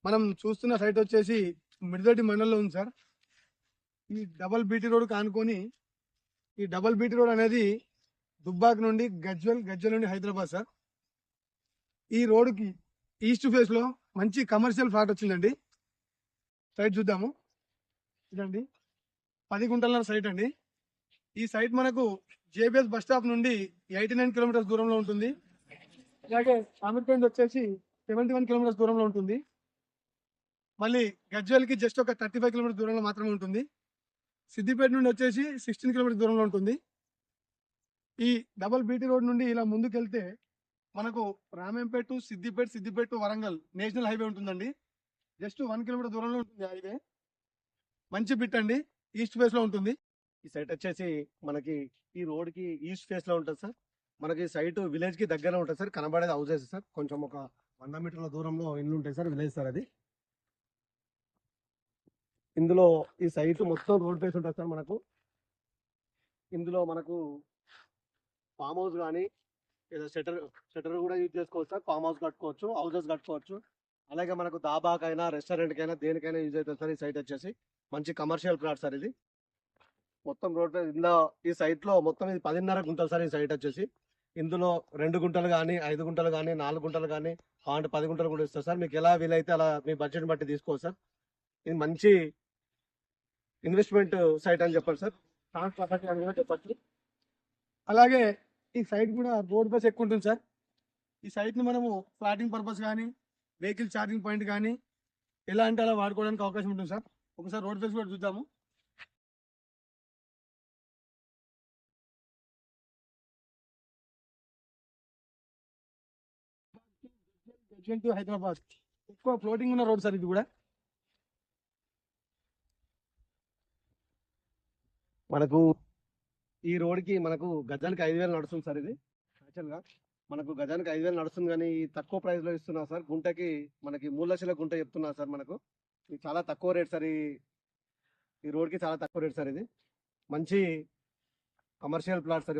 మనం చూస్తున్న సైట్ వచ్చేసి మిడిదొడ్డి మండలంలో ఉంది సార్. ఈ డబల్ బీటీ రోడ్ కానుకొని ఈ డబల్ బీటీ రోడ్ అనేది దుబ్బాక్ నుండి గజ్వెల్ నుండి హైదరాబాద్ సార్. ఈ రోడ్డుకి ఈస్ట్ ఫేస్ లో మంచి కమర్షియల్ ఫ్లాట్ వచ్చిందండి. సైట్ చూద్దాము. ఇదండి 10 గుంటల సైట్ అండి. ఈ సైట్ మనకు జేబీఎస్ బస్ స్టాప్ నుండి 89 కిలోమీటర్స్ దూరంలో ఉంటుంది. అలాగే అమీర్పేట్ వచ్చేసి 71 కిలోమీటర్స్ దూరంలో ఉంటుంది. మళ్ళీ గజ్వెల్ కి జస్ట్ ఒక 35 కిలోమీటర్స్ దూరంలో మాత్రమే ఉంటుంది. సిద్దిపేట నుండి వచ్చేసి 16 కిలోమీటర్స్ దూరంలో ఉంటుంది. ఈ డబల్ బీటీ రోడ్ నుండి ఇలా ముందుకెళ్తే మనకు Ramayampet to Siddipet to Warangal national highway ఉంటుందండి. జస్ట్ 1 కిలోమీటర్ దూరంలో ఉంటుంది హైవే. మంచి బిట్ అండి. ఈస్ట్ ఫేస్ లో ఉంటుంది. ఈ సైట్ వచ్చేసి మనకి ఈ రోడ్ కి ఈస్ట్ ఫేస్ లో ఉంటుంది సార్. మనకి సైట్ విలేజ్ కి దగ్గర ఉంటుంది సార్. కనబడేది హౌసెస్ సార్. కొంచెం ఒక 100 మీటర్ల దూరంలో ఇల్లు ఉంటాయి సార్. విలేజ్ సార్ అది. ఇందులో ఈ సైట్ మొత్తం రోడ్ ఫేస్ ఉంటుంది సార్. ఇందులో మనకు ఫామ్ హౌస్ కానీ ఏదో షటర్ కూడా యూజ్ చేసుకోవచ్చు సార్. ఫామ్ హౌస్ కట్టుకోవచ్చు, హౌసెస్ కట్టుకోవచ్చు. అలాగే మనకు దాబాకైనా రెస్టారెంట్కైనా దేనికైనా యూజ్ అవుతుంది సార్. ఈ సైట్ వచ్చేసి మంచి కమర్షియల్ ప్లాట్ సార్. ఇది మొత్తం రోడ్ ఇందులో ఈ సైట్ లో మొత్తం ఇది 10.5 గుంటలు సార్. ఈ సైట్ వచ్చేసి ఇందులో 2 గుంటలు కానీ 5 గుంటలు కానీ 4 గుంటలు కానీ 10 గుంటలు కూడా ఇస్తారు సార్. మీకు ఎలా వీలైతే అలా మీ బడ్జెట్ బట్టి తీసుకోవచ్చు సార్. ఇది మంచి ఇన్వెస్ట్మెంట్ సైట్ అని చెప్పారు సార్. చెప్పచ్చు. అలాగే ఈ సైట్ కూడా రోడ్ బస్ ఎక్కువ ఉంటుంది సార్. ఈ సైట్ ని మనము ఫ్లాటింగ్ పర్పస్ కానీ వెహికల్ ఛార్జింగ్ పాయింట్ కానీ ఎలా అంటే అలా వాడుకోవడానికి అవకాశం ఉంటుంది సార్. ఒకసారి రోడ్ ఫేస్ కూడా చూద్దాము. హైదరాబాద్ ఎక్కువ ఫ్లోటింగ్ ఉన్న రోడ్ సార్ ఇది కూడా. మనకు ఈ రోడ్ కి మనకు గజానికి 5,000 నడుస్తుంది సార్. ఇది యాక్చువల్ గా మనకు గజానికి 5,000 నడుస్తుంది కానీ తక్కువ ప్రైస్ లో ఇస్తున్నా సార్. గుంటకి మనకి 3 లక్షల గుంట చెప్తున్నా సార్. మనకు ఇది చాలా తక్కువ రేట్ సార్. ఈ రోడ్ కి చాలా తక్కువ రేట్ సార్. ఇది మంచి కమర్షియల్ ప్లాట్ సార్.